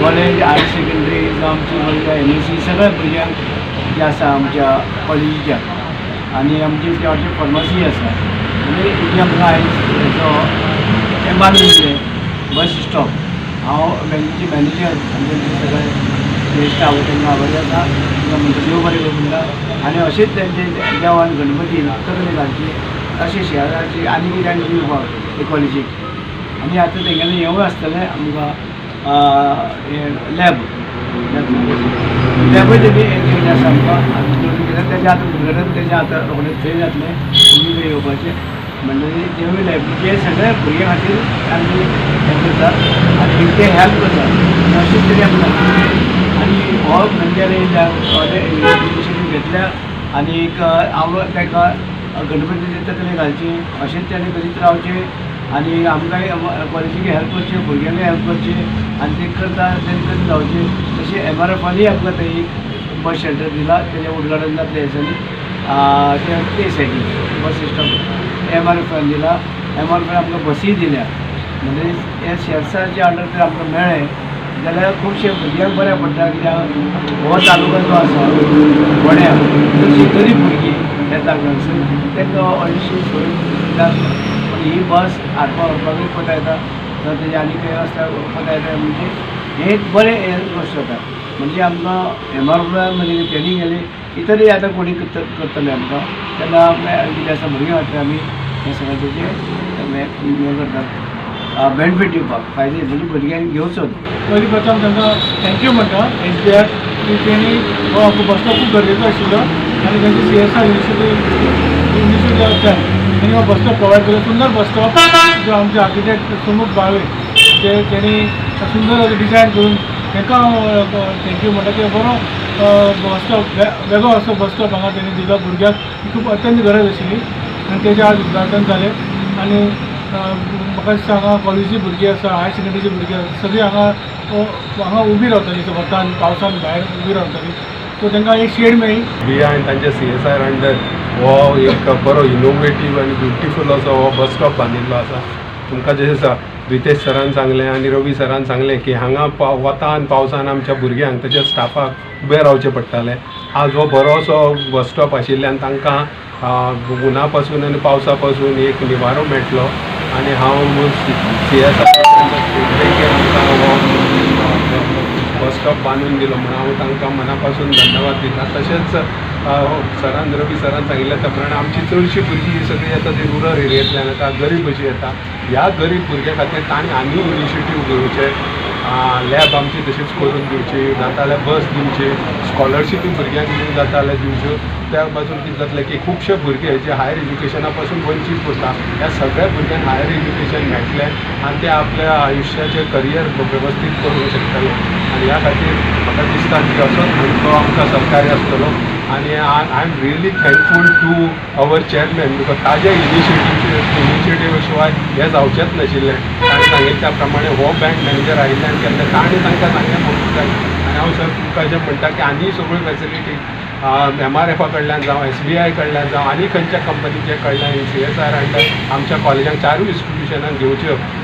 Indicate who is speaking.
Speaker 1: college higher secondary जावं आमचे भुरग्यां MSc सगळ्या भुरग्यांक जे आसा आमच्या कॉलेजीच्या आनी आमची हॉटेल फार्मासी आसा म्हणजे जी आमकां आयज जो हें बांदून दिलें बस स्टॉप हांव बँकेचे मॅनेजर आमचे सगळे जे स्टाफ तांकां आभारी आसा तांकां म्हणटा देव बरें करूं म्हणटा आनी अशेंच तेंचे देवान गणपती तकले घालची अशें शेहराची आनी कितें दिवपाक हे कॉलेजीक आनी आतां तेंगेलें हेंवूय आसतलें आमकां लॅबूय तेणी केल्लें आसा आमकां तेजें आतां उदघाटन तेजें आतां रोखडेंच थंय जातलें तुमी थंय येवपाचें म्हणटकीर तेवूय लॅबचे सगळ्या भुरग्यां खातीर आमी हें करतात आनी ते हेल्प करतात अशें तरी आमकां आनी हो म्हणजे इनिशिएटीव घेतल्या आनीक हांव ताका गणपतीचे तकले घालची अशेंच तेणें करीत रावचें आनी आमकांय कॉलेजीक हेल्प करची भुरग्यांकय हेल्प करची आनी ते करता तें करीत रावचें तशें MRFांनी आमकां थंय बस शेल्टर दिला तेजें उदघाटन जातलें ह्या दिसांनी ते सायडीन बस स्टॉप MRFान दिला MRFान आमकां बसी दिल्या म्हणजे हे शेअर्साचे ऑर्डर जर आमकां मेळ्ळें जाल्यार खुबशे भुरग्यांक बऱ्या पडटा कित्याक हो तालुका जो आसा फोंड्या तशी गरीब भुरगीं येता हांगासर तांकां अडीचशे कित्याक ही बस हाडपा व्हरपाकूय कोता येता जावं तेजें आनी खंय आसता कोता येता म्हणजे हें एक बरें हें गोश्ट जाता म्हणजे आमकां MRFान म्हणजे ट्रेनींग गेली इतरय आतां कोणी करतले आमकां तेन्ना कितें आसा भुरग्यां खातीर आमी हें सगळें तेजें हें करतात बेनिफीट दिवपाक फायदे म्हणजे भुरग्यांक घेवचोच
Speaker 2: पयलीं प्रथम तांकां थँक्यू म्हणटा SBI की तेणी हो आमकां बस स्टॉप खूब गरजेचो आशिल्लो आनी तेंची CSR इनिशिएटीव आसा तेणी हो बस स्टॉप प्रोवायड केलो सुंदर बस स्टॉप जो आमचे आर्किटेक्ट सुमूक बाळवे ते तेणी सुंदर डिजायन करून तांकां हांव थँक्यू म्हणटा की बरो बस स्टॉप वेगळो असो बस स्टॉप हांगा तेणी दिलो भुरग्यांक खूब अत्यंत गरज आशिल्ली आनी तेजें आज उद्घाटन जालें आनी म्हाका दिसता हांगा कॉलेजी भुरगीं आसा हायर सेकंडरीची भुरगीं आसा सगळीं हांगा उबी रावतालीं वतान पावसान भायर उबी रावतालीं सो तांकां एक शेड मेळ्ळी
Speaker 3: आनी तांच्या CSR अंडर हो एक बरो इनोवेटीव आनी ब्युटिफूल असो हो बस स्टॉप बांदिल्लो आसा तुमकां जशें आसा रितेश सरान सांगलें आनी रवी सरान सांगलें की हांगा वतान पावसान आमच्या भुरग्यांक तेच्या स्टाफाक उबें रावचें पडटालें आज हो बरोसो बस स्टॉप आशिल्ल्यान तांकां उना पासून आनी पावसा पासून एक निवारो मेळटलो आनी हांव CSR बस स्टॉप बांदून दिलो म्हणून हांव तांकां मना पासून धन्यवाद दिता तशेंच सरान रवी सरान सांगिल्ल्या त्या प्रमाणे आमची चडशीं भुरगीं सगळीं येता ती रुरल एरियांतल्यान येता गरीब अशीं येता ह्या गरीब भुरग्यां खातीर ताणें आनी इनिशिएटीव घेवचे लॅब आमची तशीच करून दिवची जाता जाल्यार बस दिवची स्कॉलरशीपी भुरग्यांक दिवंक जाता जाल्यार दिवच्यो त्या पासून कितें जातलें की खुबशे भुरगे जे हायर एज्युकेशना पासून वंचीत उरता ह्या सगळ्या भुरग्यांक हायर एज्युकेशन मेळटलें आनी ते आपल्या आयुश्याचें करियर वेवस्थीत करूंक शकतले आनी ह्या खातीर म्हाका दिसता की असोच आमचो आमकां सहकार्य आसतलो आनी I am really thankful to our chairman because ताज्या इनिशिएटीव शिवाय हें जावचेंच नाशिल्लें ताणें सांगिल्ल्या त्या प्रमाणे हो बँक मॅनेजर आयिल्ल्यान केल्लें ताणें तांकां सांगलें म्हणून जाय आनी हांव सर तुमकां अशें म्हणटा की आनी सगळ्यो फॅसिलिटी MRFा कडल्यान जावं SBI कडल्यान जावं आनी खंयच्या कंपनीचे कडल्यान CSR अंडर आमच्या कॉलेजांक चारूय इन्स्टिट्यूशनांक घेवच्यो